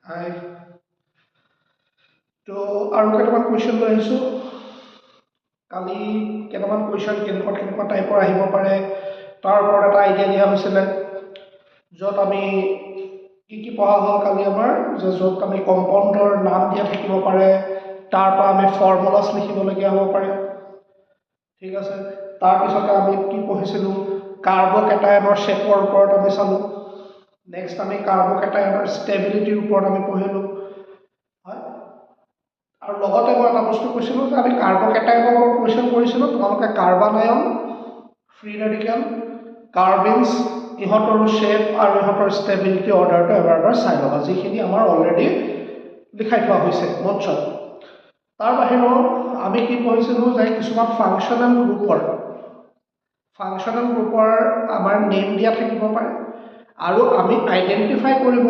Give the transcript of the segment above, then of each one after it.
হাই তো আৰু কেইটামান কুৱেশ্যন লৈ আহিছোঁ কালি কেইটামান কুৱেশ্যন কেনেকুৱা টাইপৰ আহিব পাৰে তাৰ ওপৰত এটা আইডিয়া দিয়া হৈছিলে য'ত আমি কি পঢ়া হ'ল কালি আমাৰ যে য'ত আমি কম্পাউণ্ডৰ নাম দিয়া থাকিব পাৰে তাৰ পৰা আমি ফৰ্মুলাছ লিখিবলগীয়া হ'ব পাৰে ঠিক আছে তাৰপিছতে আমি কি পঢ়িছিলোঁ কাৰ্বকেটায়নৰ শ্বেপৰ ওপৰত আমি চালোঁ নেক্সট আমি কাৰ্বকেটায়নৰ ষ্টেবিলিটিৰ ওপৰত আমি পঢ়িলোঁ হয় আৰু লগতে মই এটা বস্তু কৈছিলোঁ যে আমি কাৰ্বকেটায়নৰ ওপৰত কুৱেশ্যন কৰিছিলোঁ তোমালোকে কাৰ্বানায়ন ফ্ৰী ৰেডিকেল কাৰ্বিনছ ইহঁতৰো শ্বেপ আৰু ইহঁতৰ ষ্টেবিলিটি অৰ্ডাৰটো এবাৰ চাই ল'বা যিখিনি আমাৰ অলৰেডি লিখাই থোৱা হৈছে নোটছত তাৰ বাহিৰেও আমি কি পঢ়িছিলোঁ যে কিছুমান ফাংচনেল গ্ৰুপৰ আমাৰ নেম দিয়া থাকিব পাৰে আৰু আমি আইডেণ্টিফাই কৰিব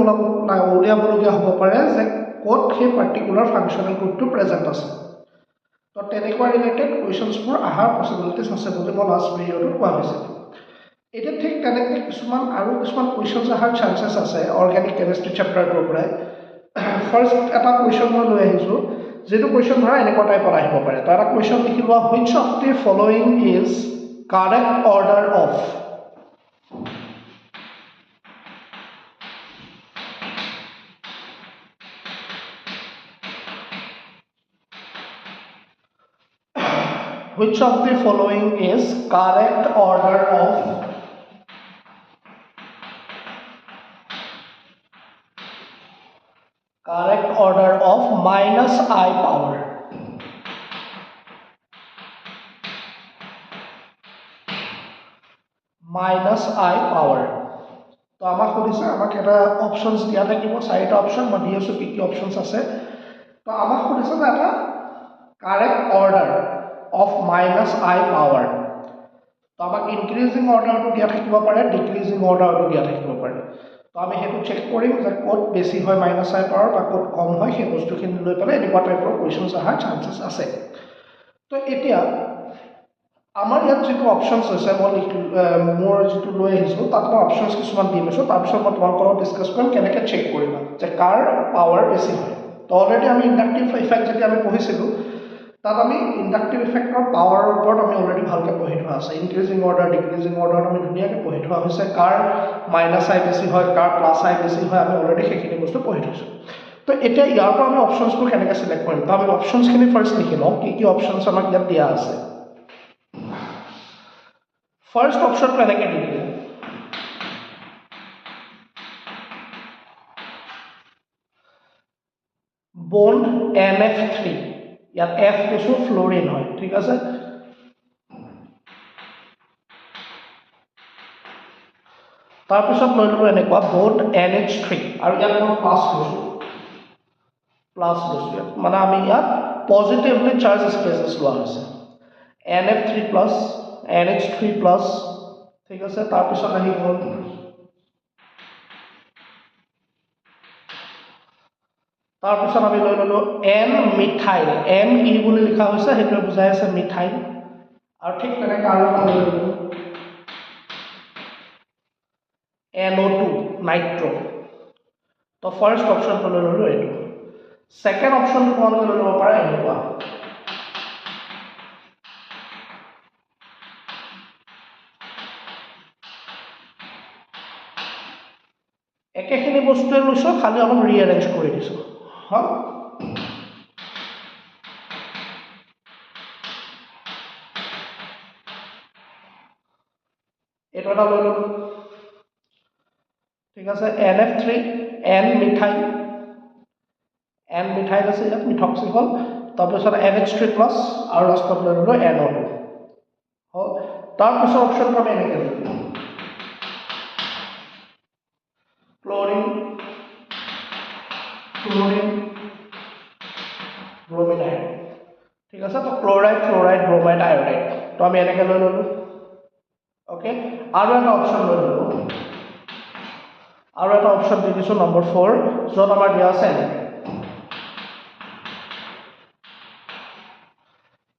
উলিয়াবলগীয়া হ'ব পাৰে যে ক'ত সেই পাৰ্টিকুলাৰ ফাংচনেল গ্ৰুপটো প্ৰেজেণ্ট আছে তো তেনেকুৱা ৰিলেটেড কুৱেশ্যনছবোৰ অহাৰ পচিবিলিটিছ আছে বুলি মই লাষ্ট ভিডিঅ'টো কোৱা হৈছিল এতিয়া ঠিক তেনেকৈ কিছুমান কুৱেশ্যনছ অহাৰ চান্সেছ আছে অৰ্গেনিক কেমিষ্ট্ৰি চেপ্টাৰটোৰ পৰাই ফাৰ্ষ্ট এটা কুৱেশ্যন মই লৈ আহিছোঁ যেটো কুৱেশ্যন ধৰা এনেকুৱা টাইপত আহিব পাৰে তো এটা কুৱেশ্যন লিখি লোৱা which of the following is correct order of which of the following is correct order of minus I power তো আমাক সুধিছে আমাক এটা অপশনছ দিয়া থাকিব চাৰিটা অপশন মই দি আছোঁ কি অপশনছ আছে তো আমাক সুধিছে যে এটা correct order of minus I power তো আমাক ইনক্ৰিজিং অৰ্ডাৰটো দিয়া থাকিব পাৰে ডিক্ৰিজিং অৰ্ডাৰটো দিয়া থাকিব পাৰে তো আমি সেইটো চেক কৰিম যে ক'ত বেছি হয় মাইনাছ আই পাৱাৰ বা ক'ত কম হয় সেই বস্তুখিনি লৈ পেলাই এনেকুৱা টাইপৰ কুৱেশ্যনছ অহাৰ চান্সেছ আছে তো এতিয়া আমাৰ ইয়াত যিটো অপশ্যনছ হৈছে মই মোৰ যিটো লৈ আহিছোঁ তাত মই অপশ্যনছ কিছুমান দি লৈছোঁ তাৰপিছত মই তোমালোকৰ লগত ডিছকাছ কৰিম কেনেকৈ চেক কৰিবা যে কাৰ পাৱাৰ বেছি হয় তো অলৰেডি আমি ইণ্ডাক্টিভ ইফেক্ট যেতিয়া আমি পঢ়িছিলোঁ তাত আমি ইণ্ডাক্টিভ ইফেক্টৰ পাৱাৰৰ ওপৰত আমি অলৰেডি ভালকৈ পঢ়ি থোৱা আছে ইনক্ৰিজিং অৰ্ডাৰ ডিক্ৰিজিং অৰ্ডাৰত আমি ধুনীয়াকৈ পঢ়ি থোৱা হৈছে কাৰ মাইনাছ আই বেছি হয় কাৰ প্লাছ আই বেছি হয় আমি অলৰেডি সেইখিনি বস্তু পঢ়ি থৈছোঁ তো এতিয়া ইয়াৰ পৰা আমি অপশ্যনছবোৰ কেনেকৈ চিলেক্ট কৰিম তো আমি অপশ্যনছখিনি ফাৰ্ষ্ট লিখি লওঁ কি অপশ্যনছ আমাক ইয়াত দিয়া আছে ফাৰ্ষ্ট অপশ্যনটো এনেকৈ দি দিলে বন্ড NF3 ইয়াত F কিছু ফ্লোৰিন হয় ঠিক আছে তাৰপিছত লৈ ল'লোঁ এনেকুৱা বন্ড NH3 আৰু ইয়াত মই প্লাছ লৈছোঁ মানে আমি ইয়াত পজিটিভলি চাৰ্জ স্পেচেছ লোৱা হৈছে NF3 প্লাছ NH3 প্লাছ ঠিক আছে তাৰপিছত আহি গ'ল তাৰপিছত আমি লৈ ল'লোঁ N মিথাইল ME বুলি লিখা হৈছে সেইটোৱে বুজাই আছে মিথাইল আৰু ঠিক তেনেকৈ আৰু এটা লৈ ল'লোঁ NO2 নাইট্ৰ তো ফাৰ্ষ্ট অপশ্যনটো লৈ ল'লোঁ এইটো ছেকেণ্ড অপশ্যনটো তোমালোকে লৈ ল'ব পাৰা এনেকুৱা একেখিনি বস্তুৱে লৈছোঁ খালি অলপ ৰিএৰেঞ্জ কৰি দিছোঁ হয় এইটো এটা লৈ ল'লোঁ ঠিক আছে NF3 N মিথাইল আছে ইয়াত মিথক্সিকল তাৰপিছত NH3 প্লাছ আৰু লাষ্টত লৈ ল'লোঁ NO2 হ'ল তাৰপিছত অপশ্যনটো আমি এনেকৈ ল'লোঁ ক্লোৰিন ব্ৰমিড আয়ন ঠিক আছে তো ক্লোৰাইড ফ্লোৰাইড ব্ৰমাইড আয়নাইড তো আমি এনেকৈ লৈ ল'লোঁ অ'কে আৰু এটা অপশ্যন লৈ ল'লোঁ আৰু এটা অপশ্যন দি দিছোঁ নম্বৰ 4 য'ত আমাৰ দিয়া আছে এনেকৈ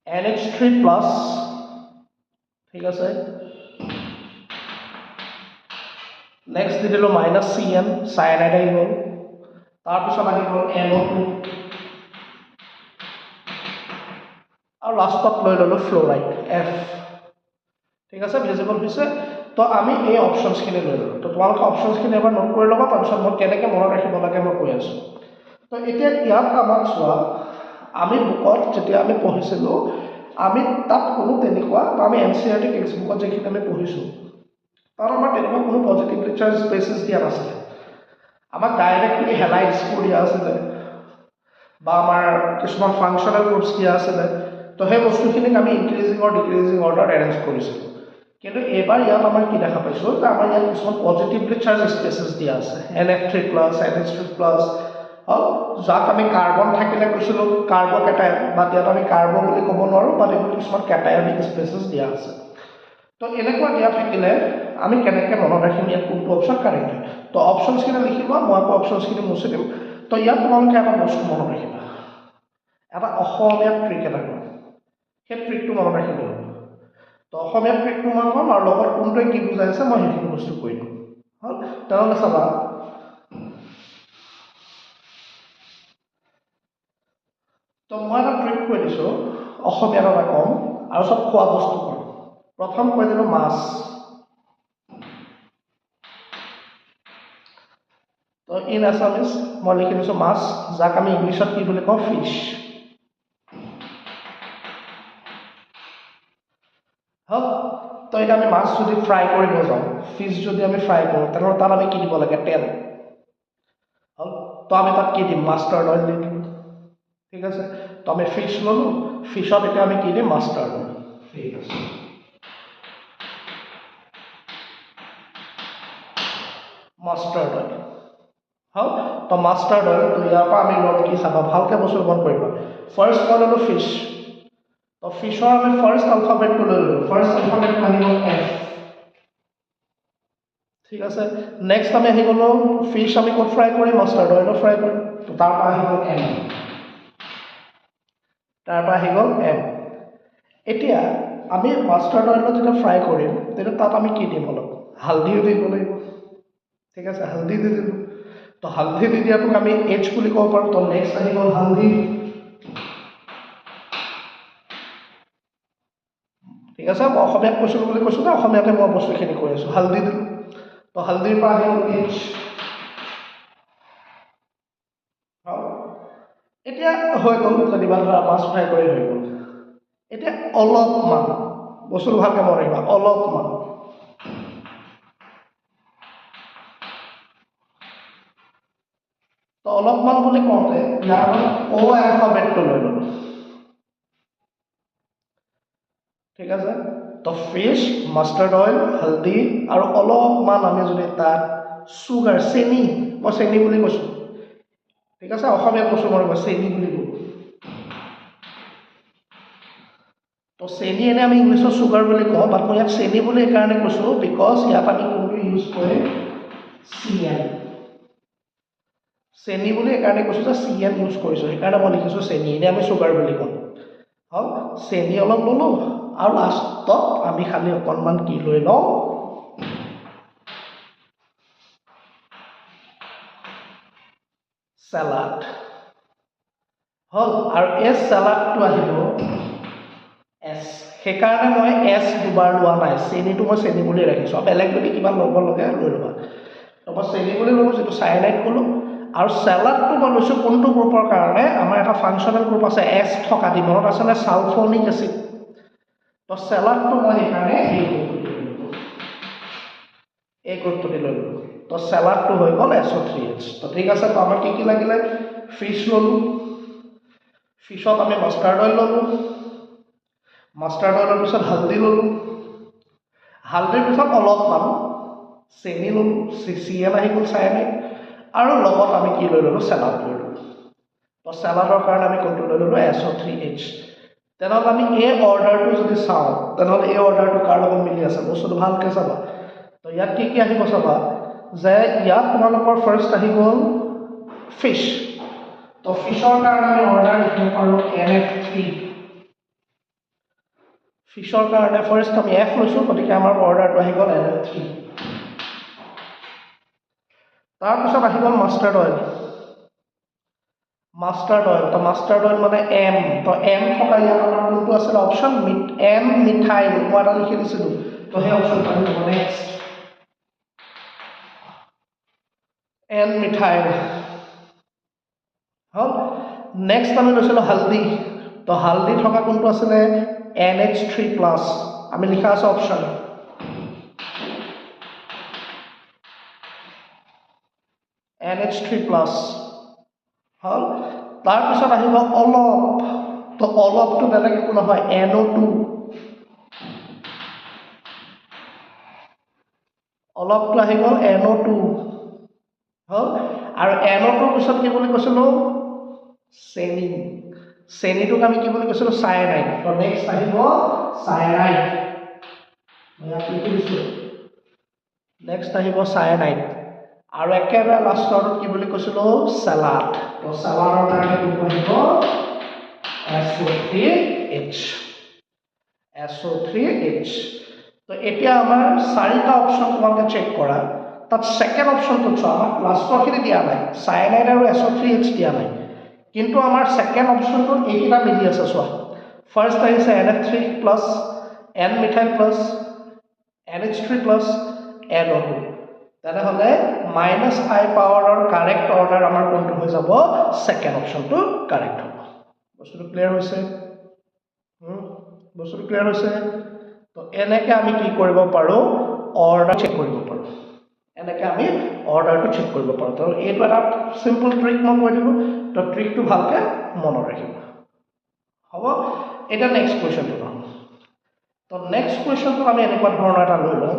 NH3 প্লাছ ঠিক আছে নেক্সট দি দিলোঁ মাইনাছ CN চায়ানাইড আহি গ'ল তাৰপিছত আহি গ'ল NO2 আৰু লাষ্টত লৈ ল'লো ফ্লোৰাইড F ঠিক আছে ভিজিবল হৈছে তো আমি এই অপশনছখিনি লৈ ল'লো তো তোমালোকে অপশনছখিনি এবাৰ নোট কৰি ল'বা তাৰপিছত মই কেনেকৈ মনত ৰাখিব লাগে মই কৈ আছোঁ তো এতিয়া ইয়াত আমাক চোৱা আমি বুকত যেতিয়া আমি পঢ়িছিলোঁ আমি তাত কোনো তেনেকুৱা আমি NCERT টেক্সট বুকত যিখিনি আমি পঢ়িছোঁ তাত আমাৰ তেনেকুৱা কোনো পজিটিভলি চাৰ্জ স্পেচেছ দিয়া নাছিলে আমাক ডাইৰেক্টলি হেলাইডছ দিয়া আছিলে বা আমাৰ কিছুমান ফাংচনেল গ্ৰুপছ দিয়া আছিলে তো সেই বস্তুখিনিক আমি ইনক্ৰিজিং আৰু ডিক্ৰিজিং অৰ্ডাৰত এৰেঞ্জ কৰিছিলোঁ কিন্তু এবাৰ ইয়াত আমাৰ কি দেখা পাইছোঁ যে আমাৰ ইয়াত কিছুমান পজিটিভলি চাৰ্জ স্পেচেছ দিয়া আছে NF3+, NH3+, যাক আমি কাৰ্বন থাকিলে কৈছিলোঁ কাৰ্বকেটায়ন বা ইয়াত আমি কাৰ্ব বুলি ক'ব নোৱাৰোঁ বা এইবোৰ কিছুমান কেটায়নিক স্পেচেছ দিয়া আছে তো এনেকুৱা দিয়া থাকিলে আমি কেনেকৈ মনত ৰাখিম ইয়াত কোনটো অপশ্যন কাৰেক্ট হয় তো অপশ্যনছখিনি লিখিবা মই আকৌ অপশ্যনছখিনি মুছি দিম তো ইয়াত তোমালোকে এটা বস্তু মনত ৰাখিবা এটা অসমীয়া ট্ৰিক এটা কৰিম সেই ট্ৰিকটো মনত ৰাখিব তো অসমীয়া ট্ৰিকটো মই ক'ম আৰু লগত কোনটোৱে কি বুজাই আছে মই সেইখিনি বস্তু কৈ দিম হ'ল তেনেহ'লে চাবা তো মই এটা ট্ৰিক কৈ দিছোঁ অসমীয়াত এটা ক'ম আৰু চব খোৱা বস্তু ক'ম প্ৰথম কৈ দিলোঁ মাছ তো ইন আছামিজ মই লিখি দিছোঁ মাছ যাক আমি ইংলিছত কি বুলি কওঁ ফিছ হ'ল তো এতিয়া আমি মাছ যদি ফ্ৰাই কৰিব যাওঁ ফিছ যদি আমি ফ্ৰাই কৰোঁ তেনেহ'লে তাত আমি কি দিব লাগে তেল হ'ল তো আমি তাত কি দিম মাষ্টাৰ্ড অইল দি দিম ঠিক আছে তো আমি ফিছ ল'লোঁ ফিছত এতিয়া আমি কি দিম মাষ্টাৰ্ড অইল ঠিক আছে মাষ্টাৰ্ড অইল হ'ল তো মাষ্টাৰ্ড অইল তো ইয়াৰ পৰা আমি ল'ম কি চাবা ভালকৈ বস্তু মন কৰিবা ফাৰ্ষ্ট মই ল'লোঁ ফিছ তো ফিছৰ আমি ফাৰ্ষ্ট আলফাবেটটো লৈ ল'লোঁ ফাৰ্ষ্ট আলফাবেটটো আহি গ'ল F ঠিক আছে নেক্সট আমি আহি গ'লোঁ ফিছ আমি ক'ত ফ্ৰাই কৰিম মাষ্টাৰ্ড অইলত ফ্ৰাই কৰিম তো তাৰ পৰা আহি গ'ল M তাৰ পৰা আহি গ'ল M এতিয়া আমি মাষ্টাৰ্ড অইলত যেতিয়া ফ্ৰাই কৰিম তেতিয়া তাত আমি কি দিম অলপ হালধিও দিব লাগিব ঠিক আছে হালধি দি দিলোঁ তো হালধি দি দিয়াটোক আমি H বুলি ক'ব পাৰোঁ তো নেক্সট আহি গ'ল হালধি ঠিক আছে মই অসমীয়াত কৈছিলোঁ বুলি কৈছোঁ যে অসমীয়াতে মই বস্তুখিনি কৈ আছোঁ হালধি দিলোঁ তো হালধিৰ পৰা আহি গ'ল H এতিয়া হৈ গ'ল যেনিবা ধৰা মাছ ফ্ৰাই কৰি হৈ গ'ল এতিয়া অলপমান বস্তুটো ভালকৈ মনত ৰাখিবা অলপমান তো অলপমান বুলি কওঁতে ইয়াৰ O এলফাবেটটো লৈ ল'লোঁ ঠিক আছে তো ফিছ মাষ্টাৰ্ড অইল হালধি আৰু অলপমান আমি যদি তাত চুগাৰ চেনি মই চেনি বুলি কৈছোঁ ঠিক আছে অসমীয়াত কৈছোঁ মই চেনি বুলি কওঁ তো চেনি এনে আমি ইংলিছত চুগাৰ বুলি কওঁ বাট মই ইয়াত চেনি বুলি এইকাৰণে কৈছোঁ বিকজ ইয়াত আমি কোনটো ইউজ কৰিম CN চেনি বুলি এইকাৰণে কৈছোঁ যে CN ইউজ কৰিছোঁ সেইকাৰণে মই লিখিছোঁ চেনি এনে আমি চুগাৰ বুলি কওঁ হ'ল চেনি অলপ ল'লোঁ আৰু লাষ্টত আমি খালি অকণমান কি লৈ লওঁ চেলাড হ'ল আৰু এই চেলাডটো আহিব S সেইকাৰণে মই S দুবাৰ লোৱা নাই চেনিটো মই চেনি বুলি ৰাখিছোঁ আৰু বেলেগ যদি কিবা ল'ব লাগে লৈ ল'বা তো মই চেনি বুলি ল'লোঁ যিটো চায়ানাইড ক'লোঁ আৰু চেলাডটো মই লৈছোঁ কোনটো গ্ৰুপৰ কাৰণে আমাৰ এটা ফাংচনেল গ্ৰুপ আছে S থকা দি মনত আছেনে ছালফোনিক এচিড তো চেলাডটো মই সেইকাৰণে এই গ্ৰুপটো দি লৈ ল'লোঁ তো চেলাডটো হৈ গ'ল SO3H তো ঠিক আছে তো আমাৰ কি লাগিলে ফিছ ল'লোঁ ফিছত আমি মাষ্টাৰ্ড অইল ল'লোঁ মাষ্টাৰ্ড অইলৰ পিছত হালধি ল'লোঁ হালধিৰ পিছত অলপমান চেনি ল'লোঁ CN আহি গ'ল চায়ানাইড আৰু লগত আমি কি লৈ ল'লোঁ চেলাড লৈ ল'লোঁ তো চেলাডৰ কাৰণে আমি কোনটো লৈ ল'লোঁ SO3H তেনেহ'লে আমি এই অৰ্ডাৰটো যদি চাওঁ তেনেহ'লে এই অৰ্ডাৰটো কাৰ লগত মিলি আছে বস্তুটো ভালকৈ চাবা তো ইয়াত কি আহিব চাবা যে ইয়াত তোমালোকৰ ফাৰ্ষ্ট আহি গ'ল ফিছ তো ফিছৰ কাৰণে আমি অৰ্ডাৰ লিখিব পাৰোঁ NF3 ফিছৰ কাৰণে ফাৰ্ষ্ট আমি F লৈছোঁ গতিকে আমাৰ অৰ্ডাৰটো আহি গ'ল NF3 তাৰপিছত আহি গ'ল মাষ্টাৰ্ড অইল মাষ্টাৰ্ড অইল তো মাষ্টাৰ্ড অইল মানে এম তো এম থকা ইয়াত আমাৰ কোনটো আছিল অপশ্যন এম মিঠাইল মই এটা লিখি দিছিলোঁ তো সেই অপশ্যনটো আমি ল'ব নেক্সট এন মিঠাইল হ'ল নেক্সট আমি লৈছিলোঁ হালদি তো হালদি থকা কোনটো আছিলে NH3+ আমি লিখা আছে অপশ্যন NH3+ হ'ল তাৰপিছত আহিব অলপ তো অলপটো বেলেগ একো নহয় NO2 অলপটো আহি গ'ল NO2 হ'ল আৰু NO2 পিছত কি বুলি কৈছিলোঁ চেনি চেনিটোক আমি কি বুলি কৈছিলোঁ চায়ানাইড তো নেক্সট আহিব চায়ানাইড মই ইয়াত লিখি দিছোঁ নেক্সট আহিব চায়ানাইড আৰু একেবাৰে লাষ্টৰ কি বুলি কৈছিলোঁ সালাড তো সালাডৰ কাৰণে কোনটো আহিব SO3H তো এতিয়া আমাৰ চাৰিটা অপশ্যন তোমালোকে চেক কৰা তাত সেকেন্ড অপশ্যনটো চোৱা আমাক লাষ্টৰখিনি দিয়া নাই সায়ানাইড আৰু SO3H দিয়া নাই কিন্তু আমাৰ সেকেন্ড অপশ্যনটোত এইকেইটা মিলি আছে চোৱা ফাৰ্ষ্ট আহিছে NF3+ N methyl plus NH3+ NO2 তেনেহ'লে -i পাৱাৰৰ কাৰেক্ট অৰ্ডাৰ আমাৰ কোনটো হৈ যাব সেকেন্ড অপশ্যনটো কাৰেক্ট হ'ব বস্তুটো ক্লিয়াৰ হৈছে বস্তুটো ক্লিয়াৰ হৈছে তো এনেকৈ আমি কি কৰিব পাৰোঁ অৰ্ডাৰ চেক কৰিব পাৰোঁ এনেকৈ আমি অৰ্ডাৰটো চেক কৰিব পাৰোঁ তো এইটো এটা চিম্পল ট্ৰিক মই কৈ দিলোঁ তো ট্ৰিকটো ভালকৈ মনত ৰাখিব হ'ব এটা নেক্সট কুৱেশ্যনটো ল'ম তো নেক্সট কুৱেশ্যনটো আমি এনেকুৱা ধৰণৰ এটা লৈ লওঁ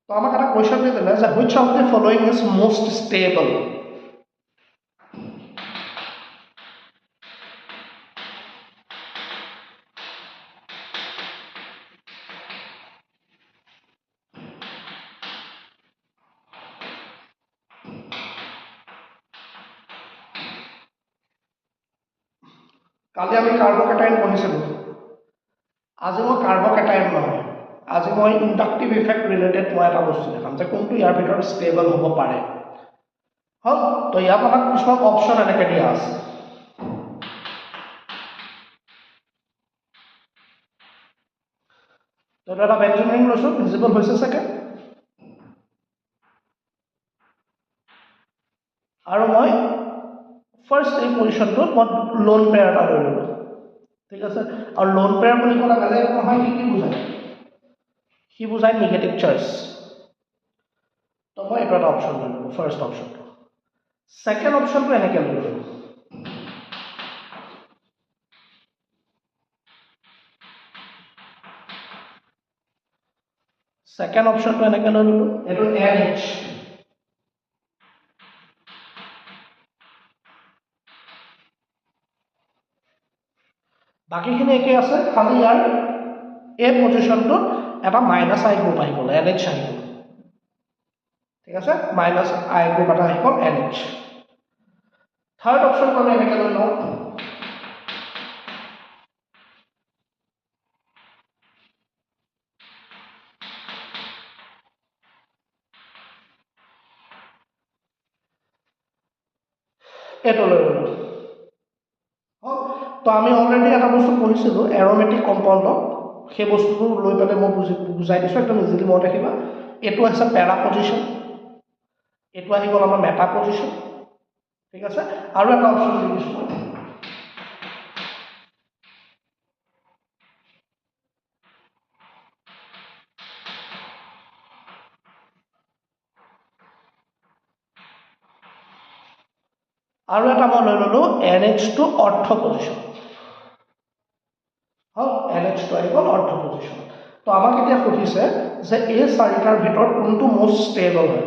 তো আমাক এটা কুৱেশ্যন দি দিলে যে which of the following is most stable কালি আমি কাৰ্বকেটাইন পঢ়িছিলোঁ আজি মই কাৰ্বকেটাইন নহয় আজি মই ইণ্ডাক্টিভ ইফেক্ট ৰিলেটেড মই এটা বস্তু দেখাম যে কোনটো ইয়াৰ ভিতৰত ষ্টেবল হ'ব পাৰে হ'ল তো ইয়াত আমাক কিছুমান অপশ্যন এনেকৈ দিয়া আছে তো এটা বেঞ্জিন ৰিং লৈছোঁ ভিজিবল হৈছে চাগে আৰু মই ফাৰ্ষ্ট এই পজিশ্যনটোত মই লোন পেয়াৰ এটা লৈ ল'লোঁ ঠিক আছে আৰু লোন পেয়াৰ বুলি ক'লে বেলেগ নহয় কি বুজায় সি বুজায় নিগেটিভ চাৰ্জ তো মই এইটো এটা অপশ্যন লৈ ল'লোঁ ফাৰ্ষ্ট অপশ্যনটো সেকেন্ড অপশ্যনটো এনেকৈ লৈ ল'লোঁ সেকেন্ড অপশ্যনটো এনেকৈ লৈ ল'লোঁ এইটো NH বাকীখিনি একেই আছে খালি ইয়াৰ এই পজিশ্যনটোত এটা -i গ্ৰুপ আহি গ'ল NH আহি গ'ল ঠিক আছে -i গ্ৰুপ এটা আহি গ'ল NH থাৰ্ড অপশ্যনটো আমি এনেকৈ লৈ লওঁ এইটো লৈ ল'লোঁ তো আমি অলৰেডি এটা বস্তু পঢ়িছিলোঁ এৰমেটিক কম্পাউণ্ডক সেই বস্তুটো লৈ পেলাই মই বুজাই দিছোঁ একদম ইজিলি মনত ৰাখিবা এইটো আছে পেৰা পজিশ্যন এইটো আহি গ'ল আমাৰ মেটা পজিশ্যন ঠিক আছে আৰু এটা অপশ্যন দি দিছোঁ আৰু এটা মই লৈ ল'লোঁ NH2 অৰ্থ পজিশ্যন হ'ল NH2 আহি গ'ল অৰ্থ পজিশ্যন তো আমাক এতিয়া সুধিছে যে এই চাৰিটাৰ ভিতৰত কোনটো মোষ্ট ষ্টেবল হয়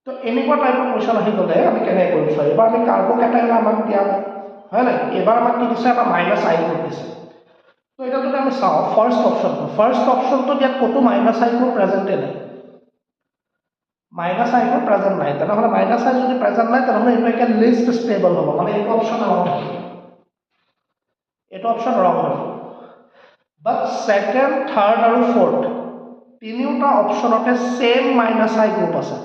তো এনেকুৱা টাইপৰ কুৱেশ্যন আহি গ'লে আমি কেনেকৈ কৰিম চোৱা এইবাৰ আমি কাৰ্বকেটাইন আমাক দিয়া হয় নাই এইবাৰ আমাক কি দিছে এটা -i গ্ৰুপ দিছে তো এতিয়া যদি আমি চাওঁ ফাৰ্ষ্ট অপশ্যনটোত ইয়াত ক'তো -i গ্ৰুপ প্ৰেজেণ্টে নাই -i গ্ৰুপ প্ৰেজেণ্ট নাই তেনেহ'লে -i যদি প্ৰেজেণ্ট নাই তেনেহ'লে এইটো একে লিষ্ট ষ্টেবল হ'ব মানে এইটো অপশ্যন ৰং এইটো অপশ্যন ৰং হ'ব বাট ছেকেণ্ড থাৰ্ড আৰু ফ'ৰ্থ তিনিওটা অপশনতে সেম মাইনাস আই গ্ৰুপ আছে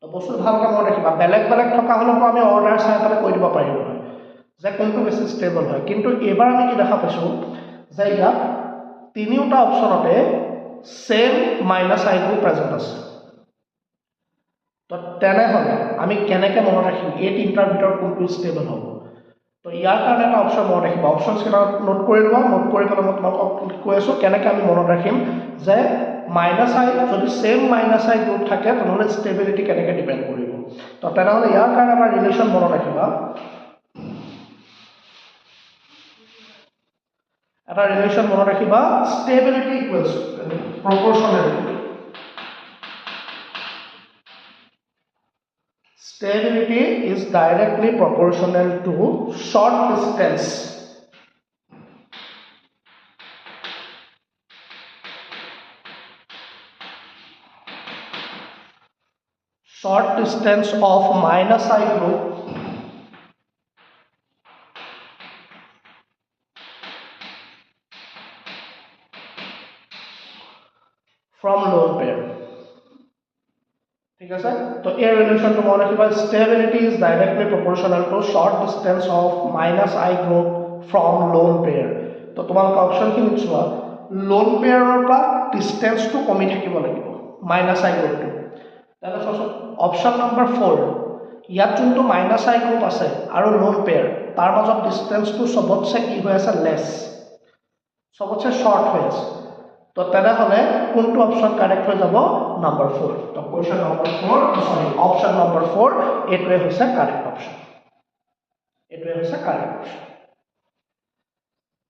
তো বস্তু ভালকৈ মনত ৰাখিবা বেলেগ বেলেগ থকা হ'লেতো আমি অৰ্ডাৰ চাই পেলাই কৈ দিব পাৰিম যে কোনটো বেছি ষ্টেবল হয় কিন্তু এবাৰ আমি কি দেখা পাইছোঁ যে ইয়াত তিনিওটা অপশনতে same minus I group present আছে তো তেনেহ'লে আমি কেনেকৈ মনত ৰাখিম এই তিনিটাৰ ভিতৰত কোনটো ষ্টেবল হ'ব তো ইয়াৰ কাৰণে এটা অপশন মনত ৰাখিবা অপশনছকেইটা নোট কৰি লোৱা নোট কৰি পেলাই মই তোমালোকক কৈ আছোঁ কেনেকৈ আমি মনত ৰাখিম যে মাইনাস আই যদি সেম মাইনাস আই গ্ৰুপ থাকে তেনেহ'লে ষ্টেবিলিটি কেনেকৈ ডিপেণ্ড কৰিব তো তেনেহ'লে ইয়াৰ কাৰণে এটা ৰিলেশ্যন মনত ৰাখিবা এটা ৰিলেশ্যন মনত ৰাখিবা stability equals proportionality Stability is directly proportional to short distance. Short distance of minus I group from lone pair. ঠিক আছে তো এই রিলেশনটো মনে রাখিবা stability is directly proportional to short distance of minus I group from lone pair তো তোমালোকে অপশনখিনি চোৱা লোন পেয়াৰৰ পৰা ডিস্টেন্সটো কমি থাকিব লাগিব মাইনাস আই গ্ৰুপটো তাহলে চাওচোন অপশন নম্বৰ 4 ইয়াত যোনটো মাইনাস আই গ্ৰুপ আছে আৰু লোন পেয়াৰ তাৰ মাজত ডিস্টেন্সটো সবতছে কি হৈ আছে লেস সবতছে শৰ্ট হৈ আছে তো তেনেহ'লে কোনটো অপশন কাৰেক্ট হৈ যাব নম্বৰ 4 তো কোৱেশ্চন নম্বৰ 4 সৰি অপশন নম্বৰ 4 এটোৱে হৈছে কাৰেক্ট অপশন এটোৱে হৈছে কাৰেক্ট অপশন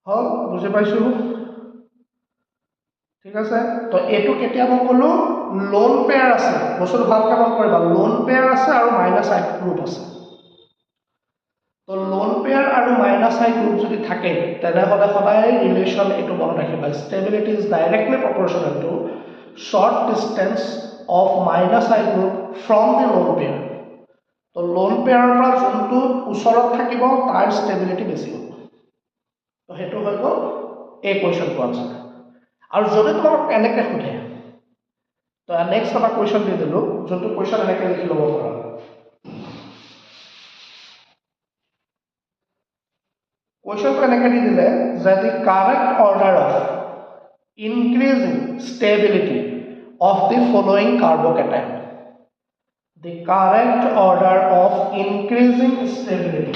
হল বুজি পাইছো ঠিক আছে তো এটো কেতিয়া মই ক'লো লোন পেয়াৰ আছে বস্তুটো ভালকৈ মন কৰিবা লোন পেয়াৰ আছে আৰু মাইনাস আই গ্ৰুপ আছে তো লোন পেয়াৰ আৰু মাইনাস আই গ্ৰুপ যদি থাকে তেনেহ'লে সদায় ৰিলেশ্যন এটো মনত ৰাখিবা stability is directly proportional to short distance of minus I group from the lone pair তো লোন পেয়াৰৰ পৰা যোনটো ওচৰত থাকিব তাৰ ষ্টেবিলিটি বেছি হ'ব তো হেতু হৈ গ'ল এই কোৱেশ্চনটো আনসাৰ আৰু যদি তোমাক এনেকৈ সোধে তো নেক্সট এটা কোৱেশ্চন দি দিলোঁ যোনটো কোৱেশ্চন এনেকৈ লিখি ল'ব পাৰা Question to এনেকৈ দি দিলে যে the correct order of increasing stability of the following carbocation. The correct order of increasing stability.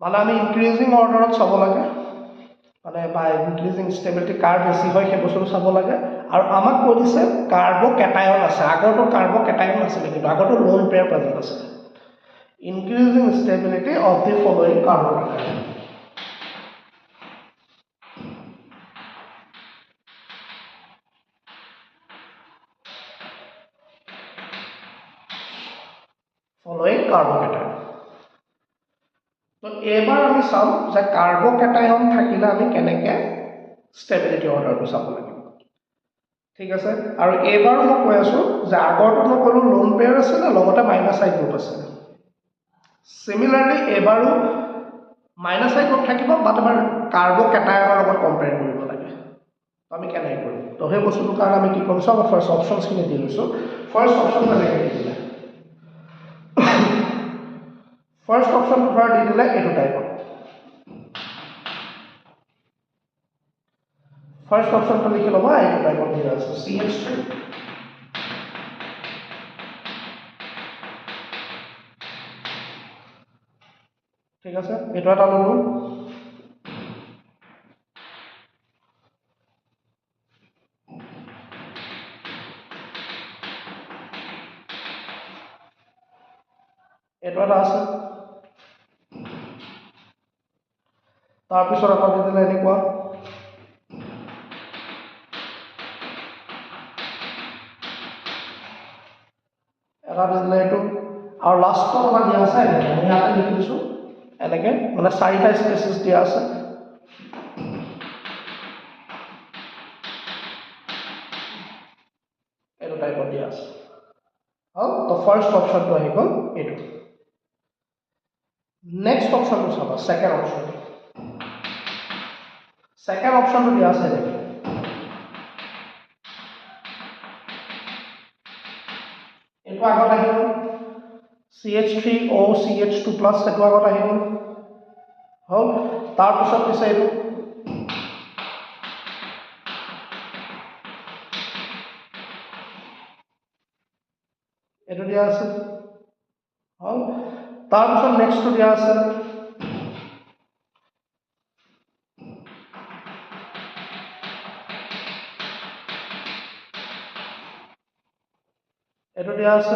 মানে আমি increasing order চাব লাগে মানে বাই ইনক্ৰিজিং ষ্টেবিলিটি কাৰ বেছি হয় সেই বস্তুটো চাব লাগে আৰু আমাক কৈ দিছে কাৰ্বকেটায়ন আছে আগৰটো কাৰ্বকেটায়ন আছিলে কিন্তু আগৰটো লোন পেয়াৰ প্ৰেজেন্ট আছে increasing stability of the following carbocation তো এবাৰ আমি চাম যে কাৰ্বকেটায়ন থাকিলে আমি কেনেকৈ ষ্টেবিলিটি অৰ্ডাৰটো চাব লাগিব ঠিক আছে আৰু এবাৰো মই কৈ আছোঁ যে আগৰটো মই ক'লোঁ লোন পেয়াৰ আছিলে লগতে মাইনাস আই গ্ৰুপ আছিলে সিমিলাৰলি এবাৰো মাইনাস আই গ্ৰুপ থাকিব বাট আমাৰ কাৰ্বকেটায়নৰ লগত কম্পেয়াৰ কৰিব লাগে তো আমি কেনেকৈ কৰিম তো সেই বস্তুটোৰ কাৰণে আমি কি কৰিম চাওঁ ফাৰ্ষ্ট অপশ্যনছখিনি দি লৈছোঁ ফাৰ্ষ্ট অপশ্যন কেনেকৈ দি দিলে ফাৰ্ষ্ট অপশ্যনটো ধৰা দি দিলে এইটো টাইপৰ ফাৰ্ষ্ট অপশ্যনটো লিখি ল'বা এইটো টাইপৰ দিয়া আছে CH3 ঠিক আছে এইটো এটা ল'লো এইটো এটা আছে তাৰপিছত আকৌ দি দিলে এনেকুৱা এটা দি দিলে এইটো আৰু লাষ্টত আমাৰ দিয়া আছে আমি ইয়াতে লিখি দিছোঁ এনেকৈ মানে 4টা স্পেচিছ দিয়া আছে এইটো টাইপৰ দিয়া আছে হ'ল তো ফাৰ্ষ্ট অপশ্যনটো আহি গ'ল এইটো নেক্সট অপশনটো চাবা সেকেন্ড অপশন সেকেন্ড অপশনটো দিয়া আছে দেখি এইটো আগত আহিব CH3O CH2 প্লাছ এইটো আগত আহিব হল তাৰপিছত পিছে এইটো এইটো দিয়া আছে হল তাৰপিছত নেক্সটটো দিয়া আছে এইটো দিয়া আছে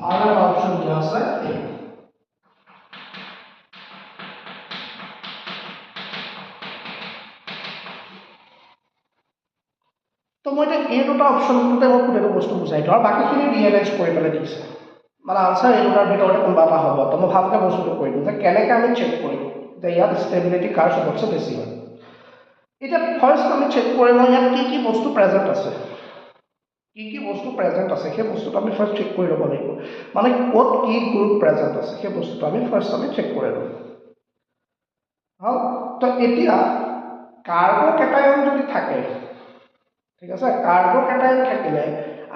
আৰু এটা অপশন দিয়া আছে তো মই এই দুটা অপশনতে মই পুরো বস্তু বুঝাই দিওঁ আৰু বাকিখিনি ৰিয়েলাইজ কৰি পেলাই দিছে মানে আনসাৰ এই দুটাৰ ভিতৰতে কোনোবা এটা হ'ব তো মই ভালকৈ বস্তুটো কৈ দিওঁ যে কেনেকৈ আমি চেক কৰিম যে ইয়াত ষ্টেবিলিটি কাৰ চবতছে বেছি হয় এতিয়া ফাৰ্ষ্ট আমি চেক কৰি লওঁ ইয়াত কি বস্তু প্ৰেজেণ্ট আছে কি বস্তু প্ৰেজেণ্ট আছে সেই বস্তুটো আমি ফাৰ্ষ্ট চেক কৰি ল'ব লাগিব মানে ক'ত কি গ্ৰুপ প্ৰেজেণ্ট আছে সেই বস্তুটো আমি ফাৰ্ষ্ট আমি চেক কৰি ল'ম হল তো এতিয়া কাৰ্বকেটায়ন যদি থাকে ঠিক আছে কাৰ্বকেটায়ন থাকিলে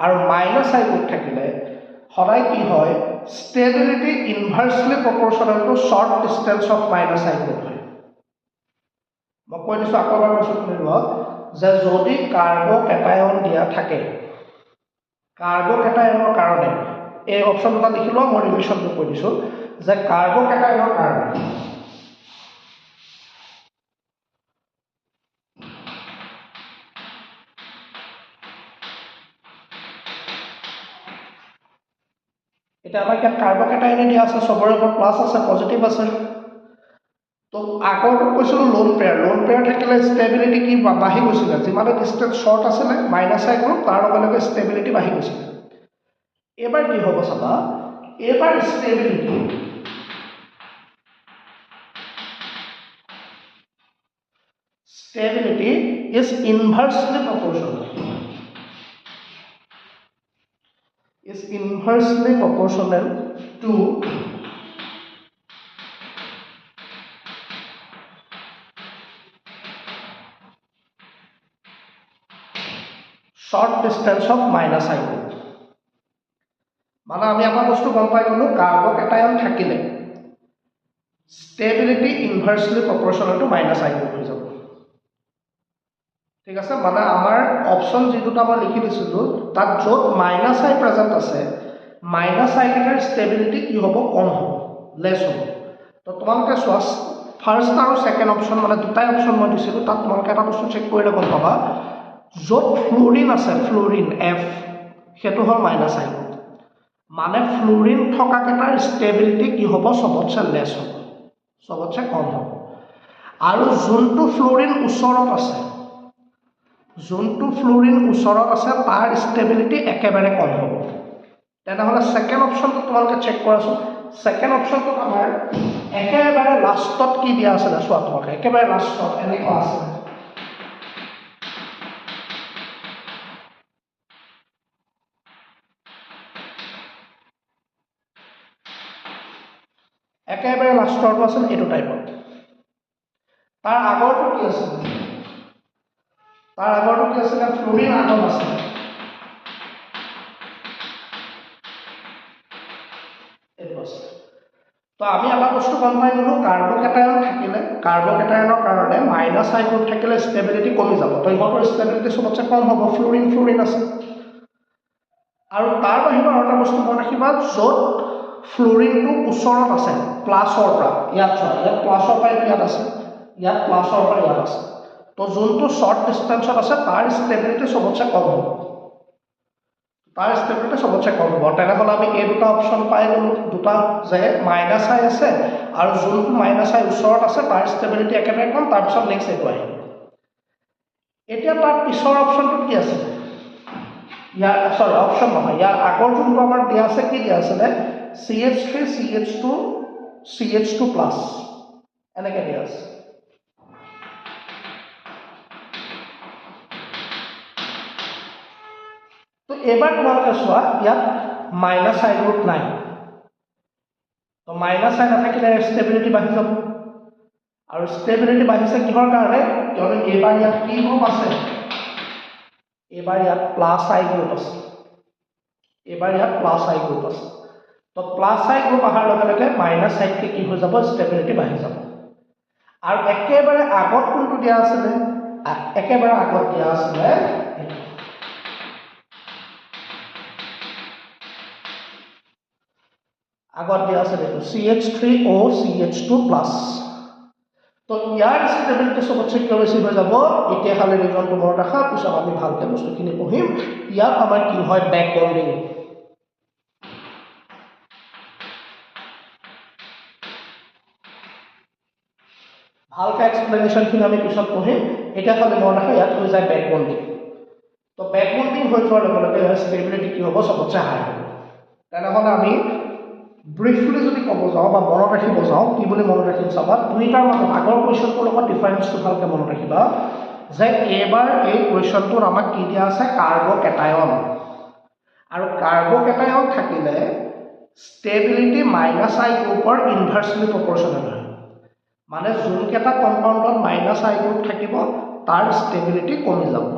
আৰু মাইনাছ আই গ্ৰুপ থাকিলে সদায় কি হয় stability inversely proportional to short distance of minus I group হয় মই কৈ দিছোঁ আকৌ এবাৰ কৈছোঁ শুনিব যে যদি কাৰ্বকেটায়ন দিয়া থাকে কাৰ্বকেটায়নৰ কাৰণে এই অপশ্যন দুটা লিখি লোৱা মই ৰিলেশ্যনটো কৈ দিছোঁ যে কাৰ্বকেটায়নৰ কাৰণে এটা আমাক ইয়াত কাৰ্বকেটায়নে দিয়া আছে সবৰে ওপৰত প্লাছ আছে পজিটিভ আছে তো আগৰটো কৈছিলোঁ লোন পেয়াৰ থাকিলে ষ্টেবিলিটি কি বাঢ়ি গৈছিলে যিমানে ডিষ্টেন্স শ্বৰ্ট আছিলে মাইনাছ আই গ্ৰুপ তাৰ লগে লগে ষ্টেবিলিটি বাঢ়ি গৈছিলে এবাৰ কি হ'ব চাবা এবাৰ stability is inversely proportional to short distance of minus I group মানে আমি এটা বস্তু গম পাই গলো কাৰ্বকেটায়ন থাকিলে stability inversely proportional two minus I group হৈ যাব ঠিক আছে মানে আমাৰ অপশ্যন যি দুটা মই লিখি দিছিলোঁ তাত য'ত মাইনাছ আই প্ৰেজেণ্ট আছে মাইনাছ আই কেইটাৰ ষ্টেবিলিটি কি হ'ব কম হ'ব লেছ হ'ব তো তোমালোকে চোৱা ফাৰ্ষ্ট আৰু ছেকেণ্ড অপশ্যন মানে দুটাই অপশ্যন মই দিছিলোঁ তাত তোমালোকে এটা বস্তু চেক কৰিলে গম পাবা য'ত ফ্লুৰিন আছে ফ্লুৰিন F সেইটো হ'ল মাইনাছ আই গ্ৰুপ মানে ফ্লুৰিন থকা কেইটাৰ ষ্টেবিলিটি কি হ'ব সবতছে লেছ হ'ব সবতছে কম হ'ব আৰু যোনটো ফ্লুৰিন ওচৰত আছে তাৰ ষ্টেবিলিটি একেবাৰে কম হ'ব তেনেহ'লে ছেকেণ্ড অপশ্যনটো তোমালোকে চেক কৰাচোন ছেকেণ্ড অপশ্যনটোত আমাৰ একেবাৰে লাষ্টত কি দিয়া আছিলে চোৱা তোমালোকে একেবাৰে লাষ্টত এনেকুৱা আছে একেবাৰে লাষ্টৰটো আছিল এইটো টাইপত তাৰ আগৰটো কি আছিল ফ্লুৰিন আগত আছে তো আমি এটা বস্তু গম পাই গ'লো কাৰ্বকেটায়ন থাকিলে কাৰ্বকেটায়নৰ কাৰণে মাইনাছ আই গ্ৰুপ থাকিলে ষ্টেবিলিটি কমি যাব তো ইহঁতৰ ষ্টেবিলিটি সবতছে কম হ'ব ফ্লুৰিন আছে আৰু তাৰ বাহিৰত আৰু এটা বস্তু মনত ৰাখিবা য'ত ফ্লুৰিনটো ওচৰত আছে প্লাছৰ পৰা ইয়াত চোৱা ইয়াত প্লাছৰ পৰা ইয়াত আছে ইয়াত প্লাছৰ পৰা ইয়াত আছে তো যোনটো শ্বৰ্ট ডিষ্টেন্সত আছে তাৰ ষ্টেবিলিটি সবতছে কম হ'ব তেনেহ'লে আমি এই দুটা অপশ্যন পাই গ'লোঁ দুটা যে মাইনাছ আই আছে আৰু যোনটো মাইনাছ আই ওচৰত আছে তাৰ ষ্টেবিলিটি একেবাৰে কম তাৰপিছত নেক্সট এইটো আহিব এতিয়া তাৰ পিছৰ অপশ্যনটোত কি আছে ইয়াৰ সৰি অপশ্যন নহয় ইয়াৰ আগৰ যোনটো আমাৰ দিয়া আছে কি দিয়া আছিলে CH3 CH2 প্লাছ এনেকৈ দিয়া আছে তো এবাৰ তোমালোকে চোৱা ইয়াত মাইনাছ আই গ্ৰুপ নাই তো মাইনাছ আই নাথাকিলে ষ্টেবিলিটি বাঢ়ি যাব আৰু ষ্টেবিলিটি বাঢ়িছে কিহৰ কাৰণে কিয়নো এইবাৰ ইয়াত কি গ্ৰুপ আছে এইবাৰ ইয়াত প্লাছ আই গ্ৰুপ আছে এইবাৰ ইয়াত প্লাছ আই গ্ৰুপ আছে তো প্লাছ আই গ্ৰুপ অহাৰ লগে লগে মাইনাছ আইতকে কি হৈ যাব ষ্টেবিলিটি বাঢ়ি যাব আৰু একেবাৰে আগত কোনটো দিয়া আছিলে একেবাৰে আগত দিয়া আছিলে আগত দিয়া আছে এইটো CH3O CH2 প্লাছ তো ইয়াৰ ষ্টেবিলিটি সবতছে কিয় বেছি হৈ যাব এতিয়া খালি ৰিজনটো মনত ৰাখা পিছত আমি ভালকৈ বস্তুখিনি পঢ়িম ইয়াত আমাৰ কি হয় বেক বন্ডিং ভালকৈ এক্সপ্লেনেশ্যনখিনি আমি পিছত পঢ়িম এতিয়া খালি মনত ৰাখা ইয়াত হৈ যায় বেক বন্ডিং তো বেক বন্ডিং হৈ যোৱাৰ লগে লগে ইয়াৰ ষ্টেবিলিটি কি হ'ব সবতছে হাই হ'ব তেনেহ'লে আমি ব্ৰিফলি যদি ক'ব যাওঁ বা মনত ৰাখিব যাওঁ কি বুলি মনত ৰাখিম চাবা দুইটাৰ মাজত আগৰ কুৱেশ্যনটোৰ লগত ডিফাৰেঞ্চটো ভালকৈ মনত ৰাখিবা যে এইবাৰ এই কুৱেশ্যনটোত আমাক কি দিয়া আছে কাৰ্বকেটায়ন আৰু কাৰ্বকেটায়ন থাকিলে ষ্টেবিলিটি মাইনাছ আই গ্ৰুপৰ ইনভাৰ্চলি প্ৰপৰ্চনেল হয় মানে যোনকেইটা কম্পাউণ্ডত মাইনাছ আই গ্ৰুপ থাকিব তাৰ ষ্টেবিলিটি কমি যাব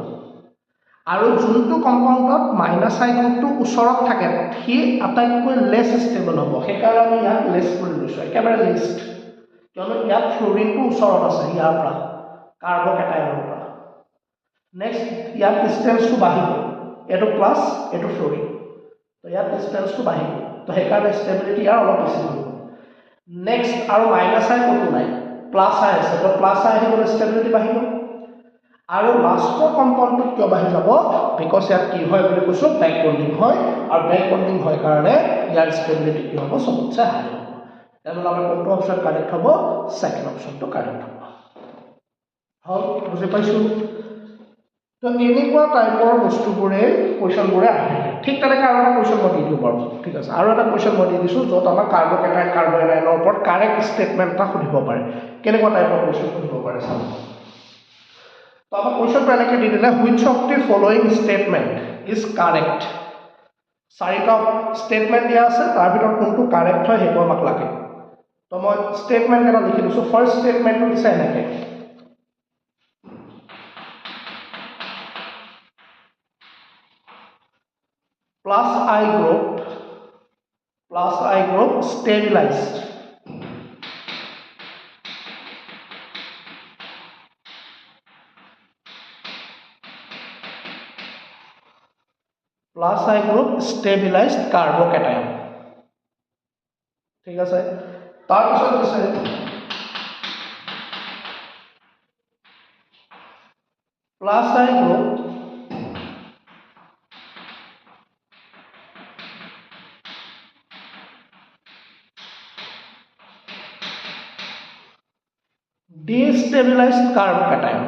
আৰু যোনটো কম্পাউণ্ডত মাইনাছ আই গ্ৰুপটো ওচৰত থাকে সি আটাইতকৈ লেছ ষ্টেবল হ'ব সেইকাৰণে আমি ইয়াক লেছ কৰি লৈছোঁ একেবাৰে লিষ্ট কিয়নো ইয়াত ফ্ল'ৰিনটো ওচৰত আছে ইয়াৰ পৰা কাৰ্বকেটায়নৰ পৰা নেক্সট ইয়াত ডিষ্টেঞ্চটো বাঢ়িব এইটো প্লাছ এইটো ফ্ল'ৰিন তো ইয়াত ডিষ্টেঞ্চটো বাঢ়িব তো সেইকাৰণে ষ্টেবিলিটি ইয়াৰ অলপ বেছি হ'ব নেক্সট আৰু মাইনাছ আই ক'তো নাই প্লাছ আই আছে তো প্লাছ আই আহিবলৈ ষ্টেবিলিটি বাঢ়িব আৰু লাষ্টৰ কম্পাউণ্ডটো কিয় বাঢ়ি যাব বিকজ ইয়াত কি হয় বুলি কৈছোঁ বেক বন্ডিং হয় আৰু বেক বন্ডিং হয় কাৰণে ইয়াৰ ষ্টেবিলিটি কি হ'ব সবতছে হাই হ'ব তেনেহ'লে আমাৰ কোনটো অপশ্যন কাৰেক্ট হ'ব ছেকেণ্ড অপশ্যনটো কাৰেক্ট হ'ব হ'ল বুজি পাইছোঁ তো এনেকুৱা টাইপৰ বস্তুবোৰে কুৱেশ্যনবোৰে আহে ঠিক তেনেকৈ আৰু এটা কুৱেশ্যন মই দি দিওঁ বাৰু ঠিক আছে আৰু এটা কুৱেশ্যন মই দি দিছোঁ য'ত আমাৰ কাৰ্বকেটায়ন কাৰ্বএনায়নৰ ওপৰত কাৰেক্ট ষ্টেটমেণ্ট এটা সুধিব পাৰে কেনেকুৱা টাইপৰ কুৱেশ্যন সুধিব পাৰে চাব তো আমাৰ কুৱেশ্যনটো এনেকৈ দি দিলে which of the following statement is correct চাৰিটা ষ্টেটমেণ্ট দিয়া আছে তাৰ ভিতৰত কোনটো কাৰেক্ট হয় সেইটো আমাক লাগে তো মই ষ্টেটমেণ্ট এটা লিখি দিছোঁ ফাৰ্ষ্ট ষ্টেটমেণ্টটো দিছে এনেকৈ plus I group stabilized plus I group stabilized carbocation ঠিক আছে তাৰপিছত দিছে plus I group destabilized carbocation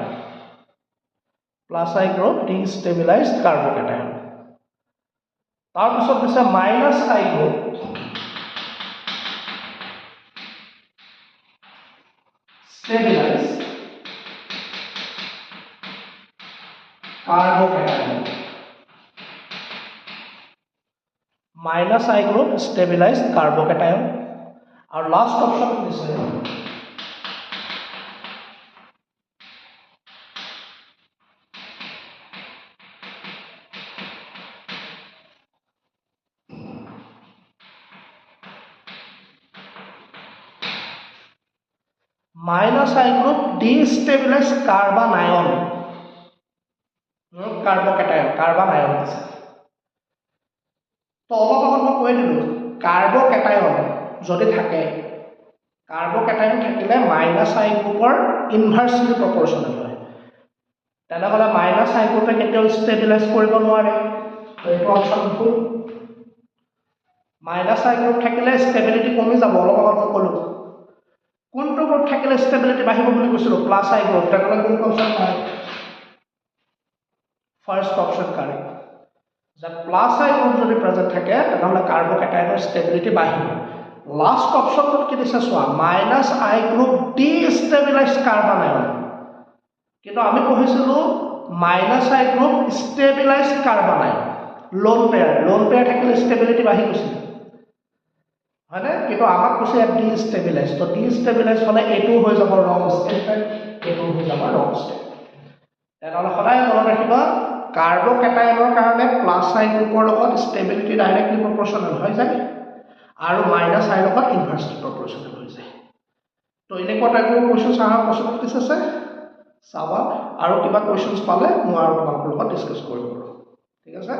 plus I group destabilized carbocation তাৰপিছত দিছে minus I group stabilized carbocation minus I group stabilized carbocation আৰু লাষ্ট অপশ্যন দিছে minus I group destabilized carbanion carbocation carbanion আছে তো অলপ আগত মই কৈ দিলোঁ কাৰ্বকেটায়ন যদি থাকে কাৰ্বকেটায়ন থাকিলে মাইনাছ আই গ্ৰুপৰ ইনভাৰ্চলি প্ৰপৰ্চনেল হয় তেনেহ'লে মাইনাছ আই গ্ৰুপে কেতিয়াও ষ্টেবিলাইজ কৰিব নোৱাৰে এইটো অপশ্যন ভুল মাইনাছ আই গ্ৰুপ থাকিলে ষ্টেবিলিটি কমি যাব অলপ আগত মই ক'লোঁ কোনটো গ্ৰুপ থাকিলে ষ্টেবিলিটি বাঢ়িব বুলি কৈছিলোঁ প্লাছ আই গ্ৰুপ তেনেহ'লে কোনটো option correct first option correct যে প্লাছ আই গ্ৰুপ যদি প্ৰেজেণ্ট থাকে তেনেহ'লে কাৰ্বকেটায়নৰ ষ্টেবিলিটি বাঢ়িব লাষ্ট অপশ্যনটোত কি দিছে চোৱা মাইনাছ আই গ্ৰুপ ডিষ্টেবিলাইজ কাৰ্বনায়ন কিন্তু আমি পঢ়িছিলোঁ minus I group stabilise কাৰ্বনায়ন loan pair থাকিলে ষ্টেবিলিটি বাঢ়ি গৈছিল হয়নে কিন্তু আমাক কৈছে ডি ষ্টেবিলাইজ তো ডি ষ্টেবিলাইজ হ'লে এইটো হৈ যাব ৰং ষ্টেট এইটো হৈ যাব ৰং ষ্টেট তেনেহ'লে সদায় মনত ৰাখিবা কাৰ্বকেটায়নৰ কাৰণে প্লাছ আই গ্ৰুপৰ লগত ষ্টেবিলিটি ডাইৰেক্টলি প্ৰপৰ্চনেল হৈ যায় আৰু মাইনাছ আইৰ লগত ইনভাৰ্চলি প্ৰপৰ্চনেল হৈ যায় তো এনেকুৱা টাইপৰ কুৱেশ্যনছ অহা পচিবিলিটিছ আছে চাবা আৰু কিবা কুৱেশ্যনছ পালে মই আৰু তোমালোকৰ লগত ডিছকাছ কৰিব পাৰোঁ ঠিক আছে